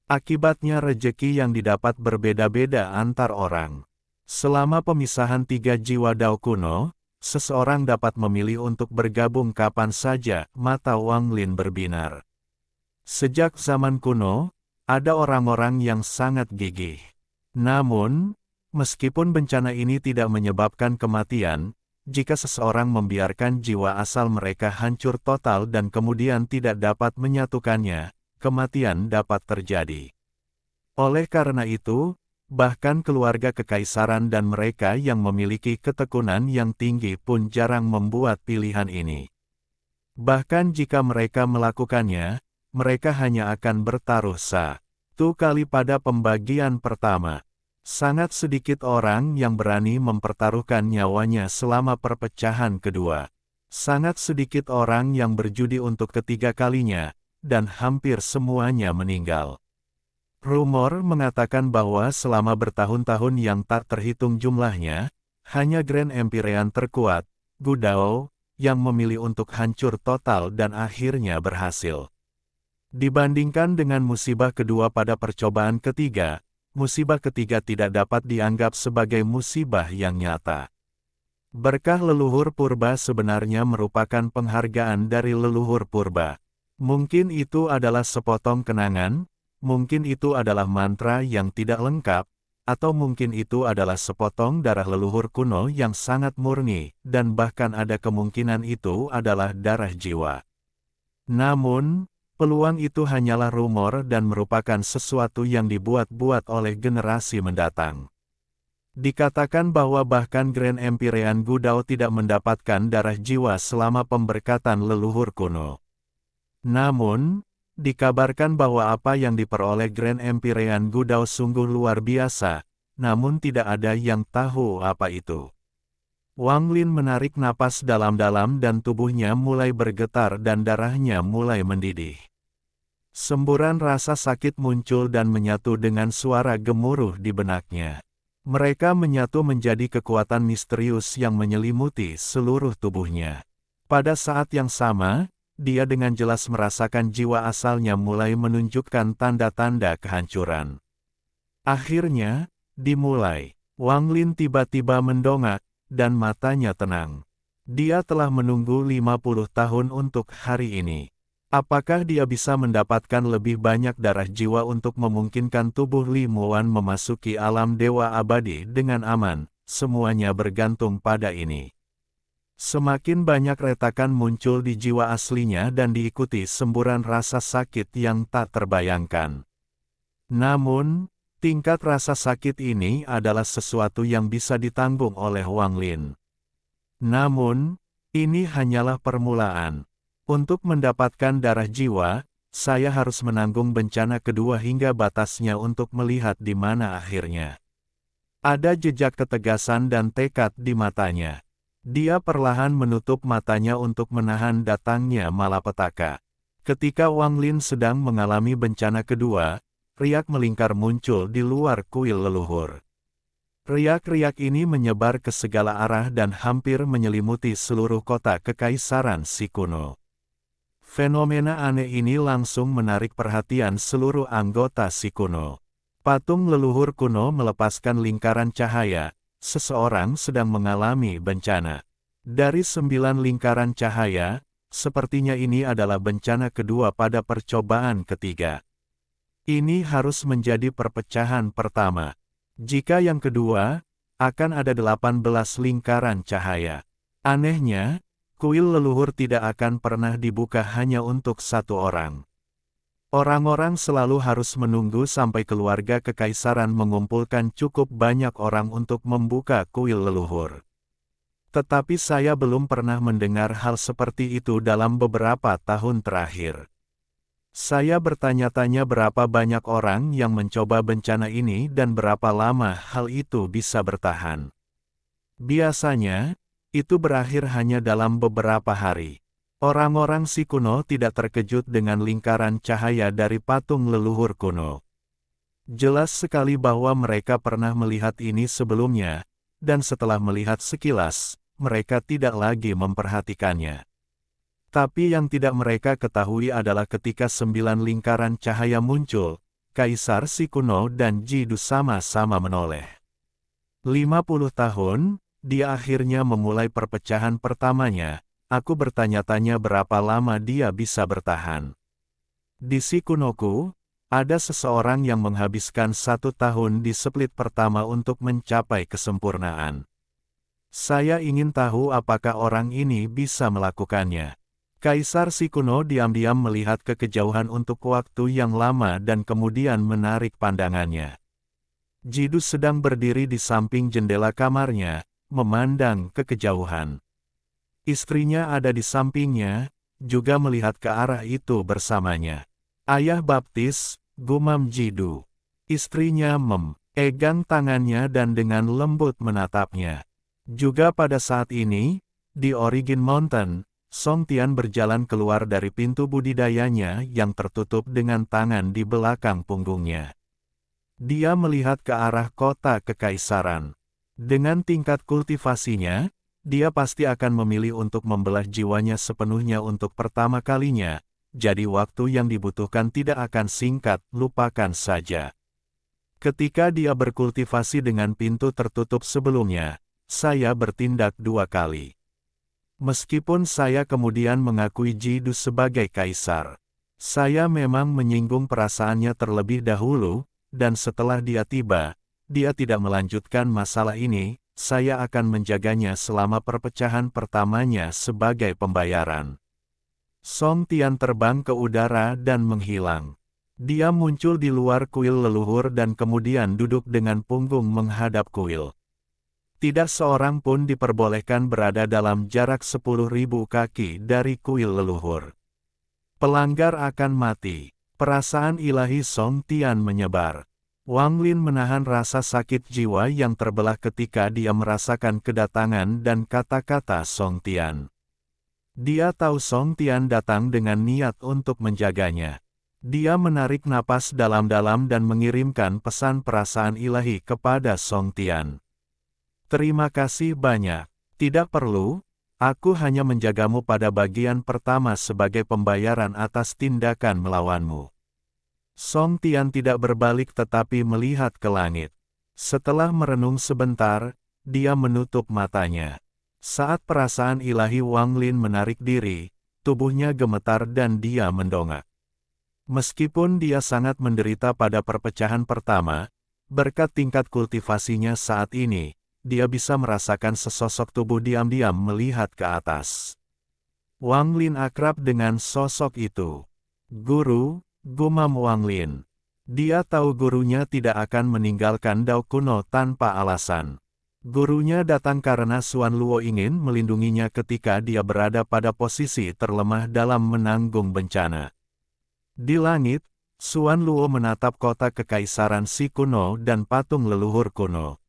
Akibatnya rejeki yang didapat berbeda-beda antar orang. Selama pemisahan tiga jiwa Dao kuno, seseorang dapat memilih untuk bergabung kapan saja, mata Wang Lin berbinar. Sejak zaman kuno, ada orang-orang yang sangat gigih. Namun, meskipun bencana ini tidak menyebabkan kematian, jika seseorang membiarkan jiwa asal mereka hancur total dan kemudian tidak dapat menyatukannya, kematian dapat terjadi. Oleh karena itu, bahkan keluarga kekaisaran dan mereka yang memiliki ketekunan yang tinggi pun jarang membuat pilihan ini. Bahkan jika mereka melakukannya, mereka hanya akan bertaruh satu kali pada pembagian pertama. Sangat sedikit orang yang berani mempertaruhkan nyawanya selama perpecahan kedua. Sangat sedikit orang yang berjudi untuk ketiga kalinya, dan hampir semuanya meninggal. Rumor mengatakan bahwa selama bertahun-tahun yang tak terhitung jumlahnya, hanya Grand Empyrean terkuat, Gu Dao, yang memilih untuk hancur total dan akhirnya berhasil. Dibandingkan dengan musibah kedua pada percobaan ketiga, musibah ketiga tidak dapat dianggap sebagai musibah yang nyata. Berkah leluhur purba sebenarnya merupakan penghargaan dari leluhur purba. Mungkin itu adalah sepotong kenangan, mungkin itu adalah mantra yang tidak lengkap, atau mungkin itu adalah sepotong darah leluhur kuno yang sangat murni, dan bahkan ada kemungkinan itu adalah darah jiwa. Namun, peluang itu hanyalah rumor dan merupakan sesuatu yang dibuat-buat oleh generasi mendatang. Dikatakan bahwa bahkan Grand Empyrean Gu Dao tidak mendapatkan darah jiwa selama pemberkatan leluhur kuno. Namun, dikabarkan bahwa apa yang diperoleh Grand Empyrean Gu Dao sungguh luar biasa, namun tidak ada yang tahu apa itu. Wang Lin menarik napas dalam-dalam dan tubuhnya mulai bergetar dan darahnya mulai mendidih. Semburan rasa sakit muncul dan menyatu dengan suara gemuruh di benaknya. Mereka menyatu menjadi kekuatan misterius yang menyelimuti seluruh tubuhnya. Pada saat yang sama, dia dengan jelas merasakan jiwa asalnya mulai menunjukkan tanda-tanda kehancuran. Akhirnya, dimulai. Wang Lin tiba-tiba mendongak, dan matanya tenang. Dia telah menunggu 50 tahun untuk hari ini. Apakah dia bisa mendapatkan lebih banyak darah jiwa untuk memungkinkan tubuh Li Muan memasuki alam dewa abadi dengan aman? Semuanya bergantung pada ini. Semakin banyak retakan muncul di jiwa aslinya dan diikuti semburan rasa sakit yang tak terbayangkan. Namun, tingkat rasa sakit ini adalah sesuatu yang bisa ditanggung oleh Wang Lin. Namun, ini hanyalah permulaan. Untuk mendapatkan darah jiwa, saya harus menanggung bencana kedua hingga batasnya untuk melihat di mana akhirnya. Ada jejak ketegasan dan tekad di matanya. Dia perlahan menutup matanya untuk menahan datangnya malapetaka. Ketika Wang Lin sedang mengalami bencana kedua, riak melingkar muncul di luar kuil leluhur. Riak-riak ini menyebar ke segala arah dan hampir menyelimuti seluruh kota kekaisaran si kuno. Fenomena aneh ini langsung menarik perhatian seluruh anggota si kuno. Patung leluhur kuno melepaskan lingkaran cahaya. Seseorang sedang mengalami bencana. Dari 9 lingkaran cahaya, sepertinya ini adalah bencana kedua pada percobaan ketiga. Ini harus menjadi perpecahan pertama. Jika yang kedua, akan ada 18 lingkaran cahaya. Anehnya, kuil leluhur tidak akan pernah dibuka hanya untuk satu orang. Orang-orang selalu harus menunggu sampai keluarga kekaisaran mengumpulkan cukup banyak orang untuk membuka kuil leluhur. Tetapi saya belum pernah mendengar hal seperti itu dalam beberapa tahun terakhir. Saya bertanya-tanya berapa banyak orang yang mencoba bencana ini dan berapa lama hal itu bisa bertahan. Biasanya, itu berakhir hanya dalam beberapa hari. Orang-orang si kuno tidak terkejut dengan lingkaran cahaya dari patung leluhur kuno. Jelas sekali bahwa mereka pernah melihat ini sebelumnya, dan setelah melihat sekilas, mereka tidak lagi memperhatikannya. Tapi yang tidak mereka ketahui adalah ketika 9 lingkaran cahaya muncul, Kaisar si kuno dan Jidu sama-sama menoleh. 50 tahun, dia akhirnya memulai perpecahan pertamanya. Aku bertanya-tanya berapa lama dia bisa bertahan. Di si kunoku, ada seseorang yang menghabiskan 1 tahun di split pertama untuk mencapai kesempurnaan. Saya ingin tahu apakah orang ini bisa melakukannya. Kaisar si kuno diam-diam melihat ke kejauhan untuk waktu yang lama dan kemudian menarik pandangannya. Jidu sedang berdiri di samping jendela kamarnya, memandang ke kejauhan. Istrinya ada di sampingnya, juga melihat ke arah itu bersamanya. Ayah baptis, gumam Jidu. Istrinya memegang tangannya dan dengan lembut menatapnya. Juga pada saat ini, di Origin Mountain, Song Tian berjalan keluar dari pintu budidayanya yang tertutup dengan tangan di belakang punggungnya. Dia melihat ke arah kota kekaisaran. Dengan tingkat kultivasinya, dia pasti akan memilih untuk membelah jiwanya sepenuhnya untuk pertama kalinya, jadi waktu yang dibutuhkan tidak akan singkat, lupakan saja. Ketika dia berkultivasi dengan pintu tertutup sebelumnya, saya bertindak 2 kali. Meskipun saya kemudian mengakui Jidu sebagai kaisar, saya memang menyinggung perasaannya terlebih dahulu, dan setelah dia tiba, dia tidak melanjutkan masalah ini, saya akan menjaganya selama perpecahan pertamanya sebagai pembayaran. Song Tian terbang ke udara dan menghilang. Dia muncul di luar kuil leluhur dan kemudian duduk dengan punggung menghadap kuil. Tidak seorang pun diperbolehkan berada dalam jarak 10.000 kaki dari kuil leluhur. Pelanggar akan mati. Perasaan ilahi Song Tian menyebar. Wang Lin menahan rasa sakit jiwa yang terbelah ketika dia merasakan kedatangan dan kata-kata Song Tian. Dia tahu Song Tian datang dengan niat untuk menjaganya. Dia menarik napas dalam-dalam dan mengirimkan pesan perasaan ilahi kepada Song Tian. Terima kasih banyak. Tidak perlu, aku hanya menjagamu pada bagian pertama sebagai pembayaran atas tindakan melawanmu. Song Tian tidak berbalik tetapi melihat ke langit. Setelah merenung sebentar, dia menutup matanya. Saat perasaan ilahi Wang Lin menarik diri, tubuhnya gemetar dan dia mendongak. Meskipun dia sangat menderita pada perpecahan pertama, berkat tingkat kultivasinya saat ini, dia bisa merasakan sesosok tubuh diam-diam melihat ke atas. Wang Lin akrab dengan sosok itu. Guru, gumam Wang Lin. Dia tahu gurunya tidak akan meninggalkan Dao kuno tanpa alasan. Gurunya datang karena Xuan Luo ingin melindunginya ketika dia berada pada posisi terlemah dalam menanggung bencana. Di langit, Xuan Luo menatap kota kekaisaran si kuno dan patung leluhur kuno.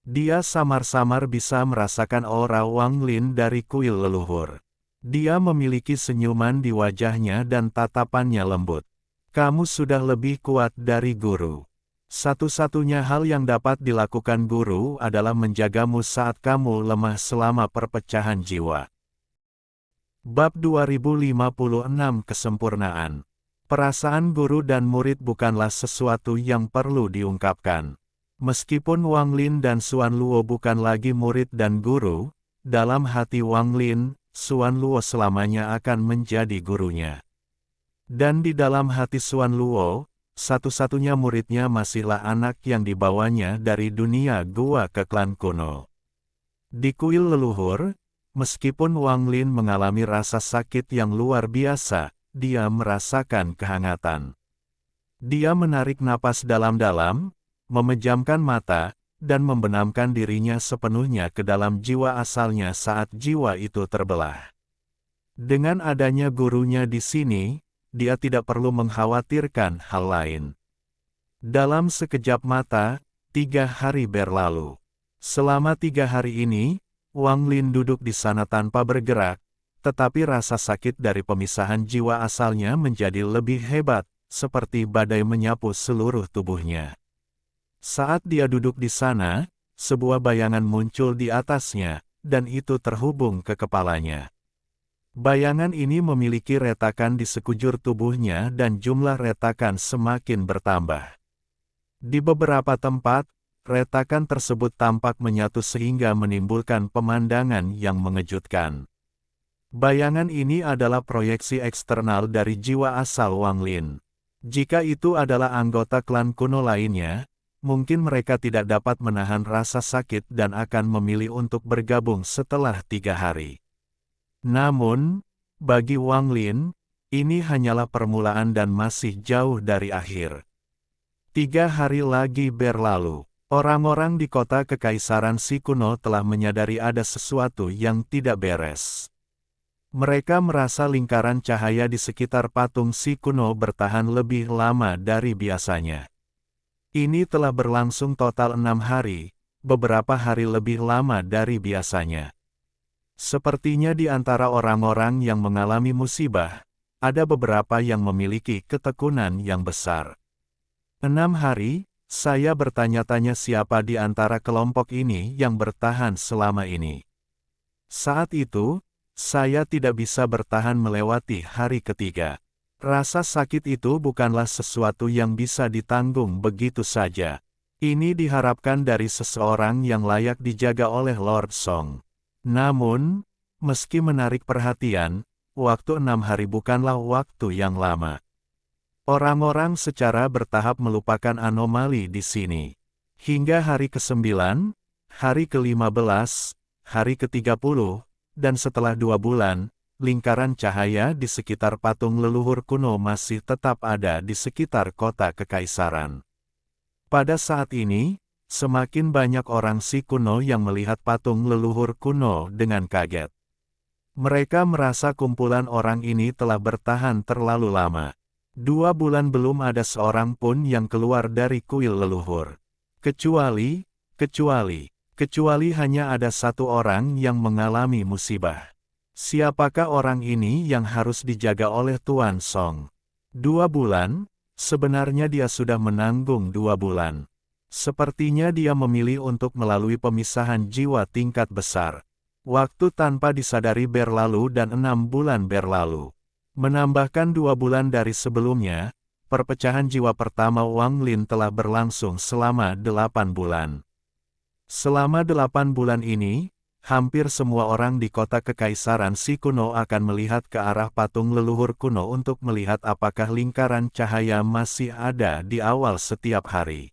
Dia samar-samar bisa merasakan aura Wang Lin dari kuil leluhur. Dia memiliki senyuman di wajahnya dan tatapannya lembut. Kamu sudah lebih kuat dari guru. Satu-satunya hal yang dapat dilakukan guru adalah menjagamu saat kamu lemah selama perpecahan jiwa. Bab 2056 Kesempurnaan. Perasaan guru dan murid bukanlah sesuatu yang perlu diungkapkan. Meskipun Wang Lin dan Xuan Luo bukan lagi murid dan guru, dalam hati Wang Lin, Xuan Luo selamanya akan menjadi gurunya. Dan di dalam hati Xuan Luo, satu-satunya muridnya masihlah anak yang dibawanya dari dunia gua ke klan kuno. Di kuil leluhur, meskipun Wang Lin mengalami rasa sakit yang luar biasa, dia merasakan kehangatan. Dia menarik napas dalam-dalam, memejamkan mata, dan membenamkan dirinya sepenuhnya ke dalam jiwa asalnya saat jiwa itu terbelah. Dengan adanya gurunya di sini, dia tidak perlu mengkhawatirkan hal lain. Dalam sekejap mata, 3 hari berlalu. Selama 3 hari ini, Wang Lin duduk di sana tanpa bergerak, tetapi rasa sakit dari pemisahan jiwa asalnya menjadi lebih hebat, seperti badai menyapu seluruh tubuhnya. Saat dia duduk di sana, sebuah bayangan muncul di atasnya, dan itu terhubung ke kepalanya. Bayangan ini memiliki retakan di sekujur tubuhnya dan jumlah retakan semakin bertambah. Di beberapa tempat, retakan tersebut tampak menyatu sehingga menimbulkan pemandangan yang mengejutkan. Bayangan ini adalah proyeksi eksternal dari jiwa asal Wang Lin. Jika itu adalah anggota klan kuno lainnya, mungkin mereka tidak dapat menahan rasa sakit dan akan memilih untuk bergabung setelah 3 hari. Namun, bagi Wang Lin, ini hanyalah permulaan dan masih jauh dari akhir. 3 hari lagi berlalu. Orang-orang di kota Kekaisaran Si Kuno telah menyadari ada sesuatu yang tidak beres. Mereka merasa lingkaran cahaya di sekitar patung Si Kuno bertahan lebih lama dari biasanya. Ini telah berlangsung total 6 hari, beberapa hari lebih lama dari biasanya. Sepertinya di antara orang-orang yang mengalami musibah, ada beberapa yang memiliki ketekunan yang besar. 6 hari, saya bertanya-tanya siapa di antara kelompok ini yang bertahan selama ini. Saat itu, saya tidak bisa bertahan melewati hari ketiga. Rasa sakit itu bukanlah sesuatu yang bisa ditanggung begitu saja. Ini diharapkan dari seseorang yang layak dijaga oleh Lord Song. Namun, meski menarik perhatian, waktu 6 hari bukanlah waktu yang lama. Orang-orang secara bertahap melupakan anomali di sini. Hingga hari ke-9, hari ke-15, hari ke-30, dan setelah 2 bulan, lingkaran cahaya di sekitar patung leluhur kuno masih tetap ada di sekitar kota Kekaisaran. Pada saat ini, semakin banyak orang Si Kuno yang melihat patung leluhur kuno dengan kaget. Mereka merasa kumpulan orang ini telah bertahan terlalu lama. 2 bulan belum ada seorang pun yang keluar dari kuil leluhur. Kecuali hanya ada 1 orang yang mengalami musibah. Siapakah orang ini yang harus dijaga oleh Tuan Song? 2 bulan? Sebenarnya dia sudah menanggung 2 bulan. Sepertinya dia memilih untuk melalui pemisahan jiwa tingkat besar. Waktu tanpa disadari berlalu dan 6 bulan berlalu. Menambahkan 2 bulan dari sebelumnya, perpecahan jiwa pertama Wang Lin telah berlangsung selama 8 bulan. Selama 8 bulan ini, hampir semua orang di kota Kekaisaran Si Kuno akan melihat ke arah patung leluhur kuno untuk melihat apakah lingkaran cahaya masih ada di awal setiap hari.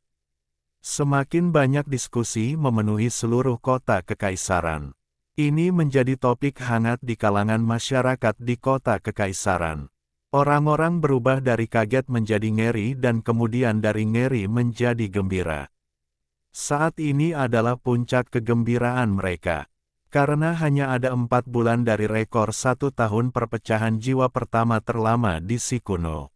Semakin banyak diskusi memenuhi seluruh kota Kekaisaran. Ini menjadi topik hangat di kalangan masyarakat di kota Kekaisaran. Orang-orang berubah dari kaget menjadi ngeri dan kemudian dari ngeri menjadi gembira. Saat ini adalah puncak kegembiraan mereka. Karena hanya ada 4 bulan dari rekor 1 tahun perpecahan jiwa pertama terlama di Si Kuno.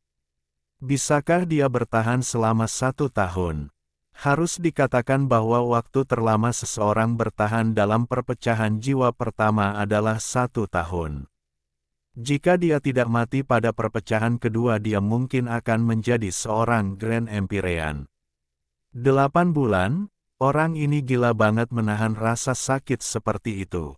Bisakah dia bertahan selama 1 tahun? Harus dikatakan bahwa waktu terlama seseorang bertahan dalam perpecahan jiwa pertama adalah 1 tahun. Jika dia tidak mati pada perpecahan kedua, dia mungkin akan menjadi seorang Grand Empyrean. 8 bulan? Orang ini gila banget menahan rasa sakit seperti itu.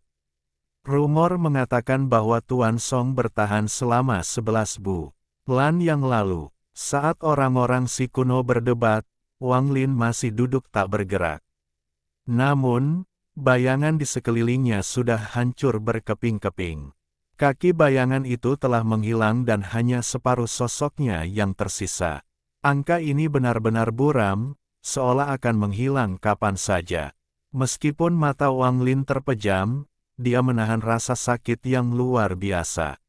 Rumor mengatakan bahwa Tuan Song bertahan selama 11 bulan yang lalu. Saat orang-orang Si Kuno berdebat, Wang Lin masih duduk tak bergerak. Namun, Bayangan di sekelilingnya sudah hancur berkeping-keping. Kaki bayangan itu telah menghilang dan hanya separuh sosoknya yang tersisa. Angka ini benar-benar buram, seolah akan menghilang kapan saja. Meskipun mata Wang Lin terpejam, dia menahan rasa sakit yang luar biasa.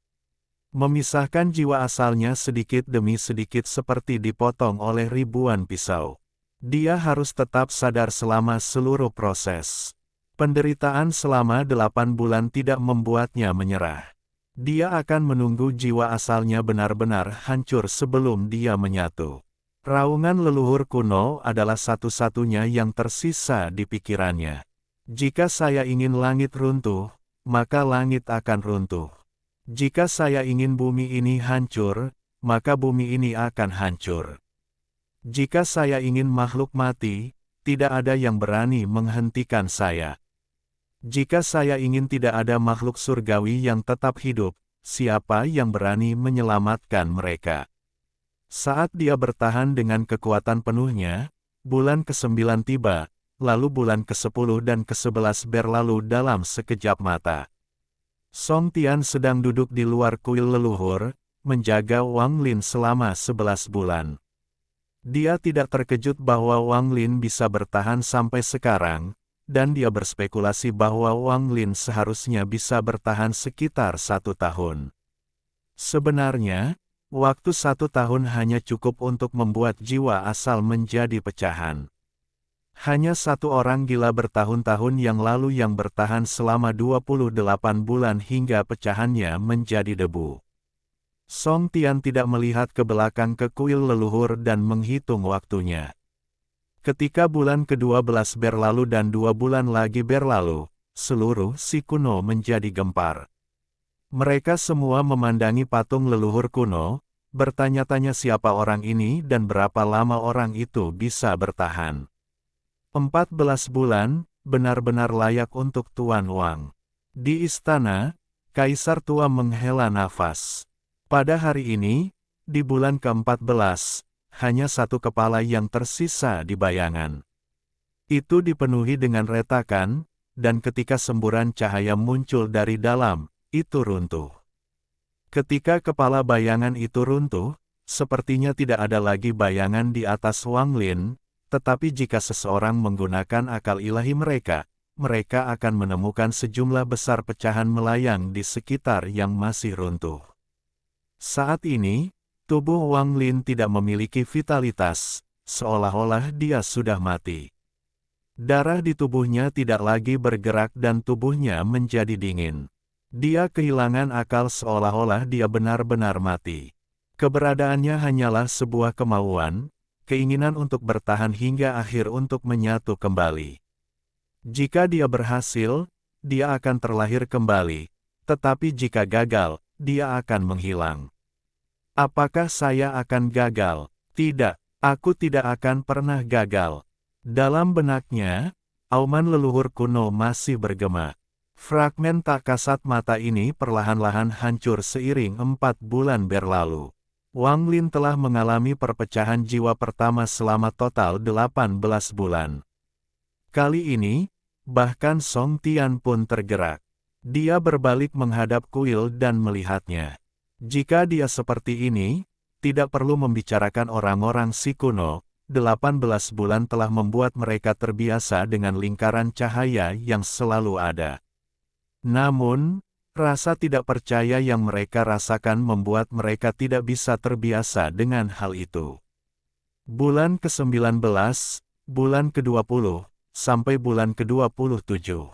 Memisahkan jiwa asalnya sedikit demi sedikit seperti dipotong oleh ribuan pisau. Dia harus tetap sadar selama seluruh proses. Penderitaan selama 8 bulan tidak membuatnya menyerah. Dia akan menunggu jiwa asalnya benar-benar hancur sebelum dia menyatu. Raungan leluhur kuno adalah satu-satunya yang tersisa di pikirannya. Jika saya ingin langit runtuh, maka langit akan runtuh. Jika saya ingin bumi ini hancur, maka bumi ini akan hancur. Jika saya ingin makhluk mati, tidak ada yang berani menghentikan saya. Jika saya ingin tidak ada makhluk surgawi yang tetap hidup, siapa yang berani menyelamatkan mereka? Saat dia bertahan dengan kekuatan penuhnya, bulan ke-9 tiba, lalu bulan ke-10 dan ke-11 berlalu dalam sekejap mata. Song Tian sedang duduk di luar kuil leluhur, menjaga Wang Lin selama 11 bulan. Dia tidak terkejut bahwa Wang Lin bisa bertahan sampai sekarang, dan dia berspekulasi bahwa Wang Lin seharusnya bisa bertahan sekitar 1 tahun. Sebenarnya, waktu 1 tahun hanya cukup untuk membuat jiwa asal menjadi pecahan. Hanya satu orang gila bertahun-tahun yang lalu yang bertahan selama 28 bulan hingga pecahannya menjadi debu. Song Tian tidak melihat ke belakang ke kuil leluhur dan menghitung waktunya. Ketika bulan ke-12 berlalu dan 2 bulan lagi berlalu, seluruh si kuno menjadi gempar. Mereka semua memandangi patung leluhur kuno, bertanya-tanya siapa orang ini dan berapa lama orang itu bisa bertahan. 14 bulan, benar-benar layak untuk Tuan Wang. Di istana, Kaisar tua menghela nafas. Pada hari ini, di bulan ke-14, hanya satu kepala yang tersisa di bayangan. Itu dipenuhi dengan retakan, dan ketika semburan cahaya muncul dari dalam, itu runtuh. Ketika kepala bayangan itu runtuh, sepertinya tidak ada lagi bayangan di atas Wang Lin, tetapi jika seseorang menggunakan akal ilahi mereka, mereka akan menemukan sejumlah besar pecahan melayang di sekitar yang masih runtuh. Saat ini, tubuh Wang Lin tidak memiliki vitalitas, seolah-olah dia sudah mati. Darah di tubuhnya tidak lagi bergerak dan tubuhnya menjadi dingin. Dia kehilangan akal seolah-olah dia benar-benar mati. Keberadaannya hanyalah sebuah kemauan, keinginan untuk bertahan hingga akhir untuk menyatu kembali. Jika dia berhasil, dia akan terlahir kembali, tetapi jika gagal, dia akan menghilang. Apakah saya akan gagal? Tidak, aku tidak akan pernah gagal. Dalam benaknya, auman leluhur kuno masih bergema. Fragmen tak kasat mata ini perlahan-lahan hancur seiring 4 bulan berlalu. Wang Lin telah mengalami perpecahan jiwa pertama selama total 18 bulan. Kali ini, bahkan Song Tian pun tergerak. Dia berbalik menghadap kuil dan melihatnya. Jika dia seperti ini, tidak perlu membicarakan orang-orang si kuno, 18 bulan telah membuat mereka terbiasa dengan lingkaran cahaya yang selalu ada. Namun, rasa tidak percaya yang mereka rasakan membuat mereka tidak bisa terbiasa dengan hal itu. Bulan ke-19, bulan ke-20, sampai bulan ke-27.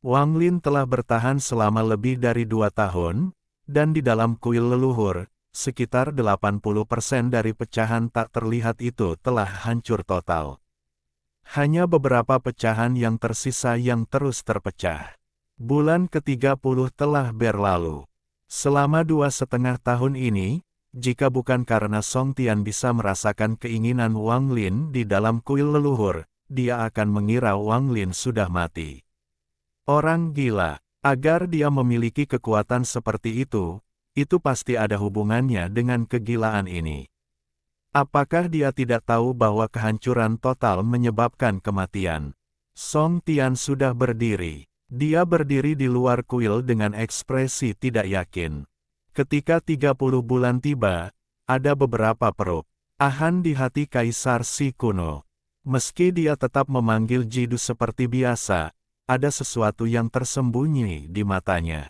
Wang Lin telah bertahan selama lebih dari 2 tahun, dan di dalam kuil leluhur, sekitar 80% dari pecahan tak terlihat itu telah hancur total. Hanya beberapa pecahan yang tersisa yang terus terpecah. Bulan ke-30 telah berlalu. Selama 2,5 tahun ini, jika bukan karena Song Tian bisa merasakan keinginan Wang Lin di dalam kuil leluhur, dia akan mengira Wang Lin sudah mati. Orang gila. Agar dia memiliki kekuatan seperti itu pasti ada hubungannya dengan kegilaan ini. Apakah dia tidak tahu bahwa kehancuran total menyebabkan kematian? Song Tian sudah berdiri. Dia berdiri di luar kuil dengan ekspresi tidak yakin. Ketika 30 bulan tiba, ada beberapa perubahan di hati Kaisar Si kuno. Meski dia tetap memanggil Jidu seperti biasa, ada sesuatu yang tersembunyi di matanya.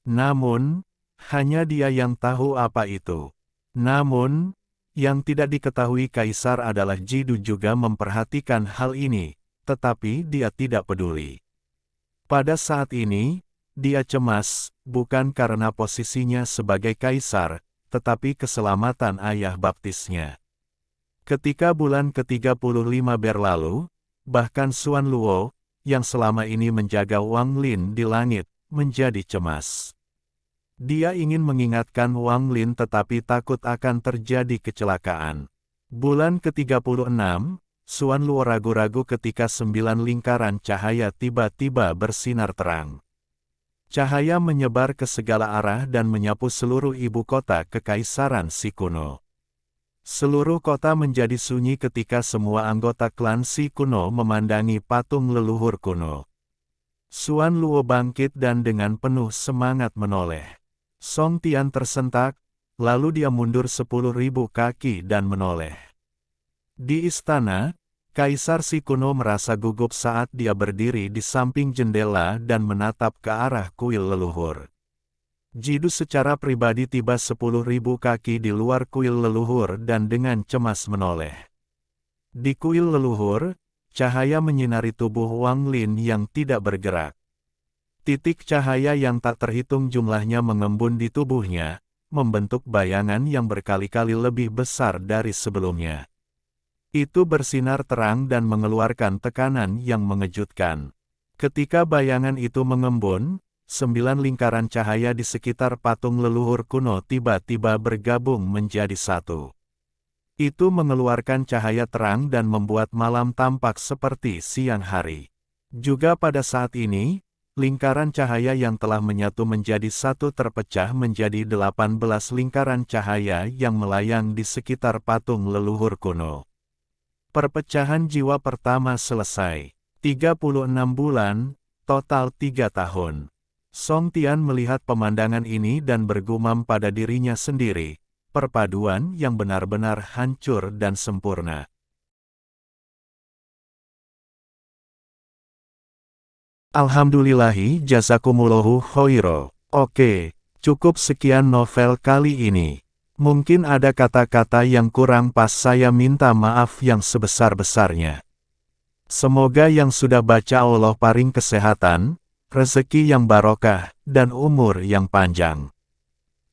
Namun, hanya dia yang tahu apa itu. Namun, yang tidak diketahui Kaisar adalah Jidu juga memperhatikan hal ini, tetapi dia tidak peduli. Pada saat ini, dia cemas, bukan karena posisinya sebagai kaisar, tetapi keselamatan ayah baptisnya. Ketika bulan ke-35 berlalu, bahkan Xuan Luo, yang selama ini menjaga Wang Lin di langit, menjadi cemas. Dia ingin mengingatkan Wang Lin tetapi takut akan terjadi kecelakaan. Bulan ke-36, Xuan Luo ragu-ragu ketika 9 lingkaran cahaya tiba-tiba bersinar terang. Cahaya menyebar ke segala arah dan menyapu seluruh ibu kota Kekaisaran Si kuno. Seluruh kota menjadi sunyi ketika semua anggota klan Si kuno memandangi patung leluhur kuno. Xuan Luo bangkit dan dengan penuh semangat menoleh. Song Tian tersentak, lalu dia mundur 10.000 kaki dan menoleh. Di istana, Kaisar Si kuno merasa gugup saat dia berdiri di samping jendela dan menatap ke arah kuil leluhur. Jidu secara pribadi tiba 10.000 kaki di luar kuil leluhur dan dengan cemas menoleh. Di kuil leluhur, cahaya menyinari tubuh Wang Lin yang tidak bergerak. Titik cahaya yang tak terhitung jumlahnya mengembun di tubuhnya, membentuk bayangan yang berkali-kali lebih besar dari sebelumnya. Itu bersinar terang dan mengeluarkan tekanan yang mengejutkan. Ketika bayangan itu mengembun, 9 lingkaran cahaya di sekitar patung leluhur kuno tiba-tiba bergabung menjadi satu. Itu mengeluarkan cahaya terang dan membuat malam tampak seperti siang hari. Juga pada saat ini, lingkaran cahaya yang telah menyatu menjadi satu terpecah menjadi 18 lingkaran cahaya yang melayang di sekitar patung leluhur kuno. Perpecahan jiwa pertama selesai. 36 bulan, total 3 tahun. Song Tian melihat pemandangan ini dan bergumam pada dirinya sendiri, perpaduan yang benar-benar hancur dan sempurna. Alhamdulillahi jazakumullahu khairo. Oke, cukup sekian novel kali ini. Mungkin ada kata-kata yang kurang pas, saya minta maaf yang sebesar-besarnya. Semoga yang sudah baca Allah paring kesehatan, rezeki yang barokah, dan umur yang panjang.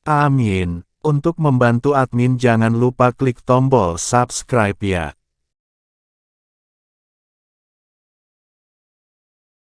Amin. Untuk membantu admin jangan lupa klik tombol subscribe ya.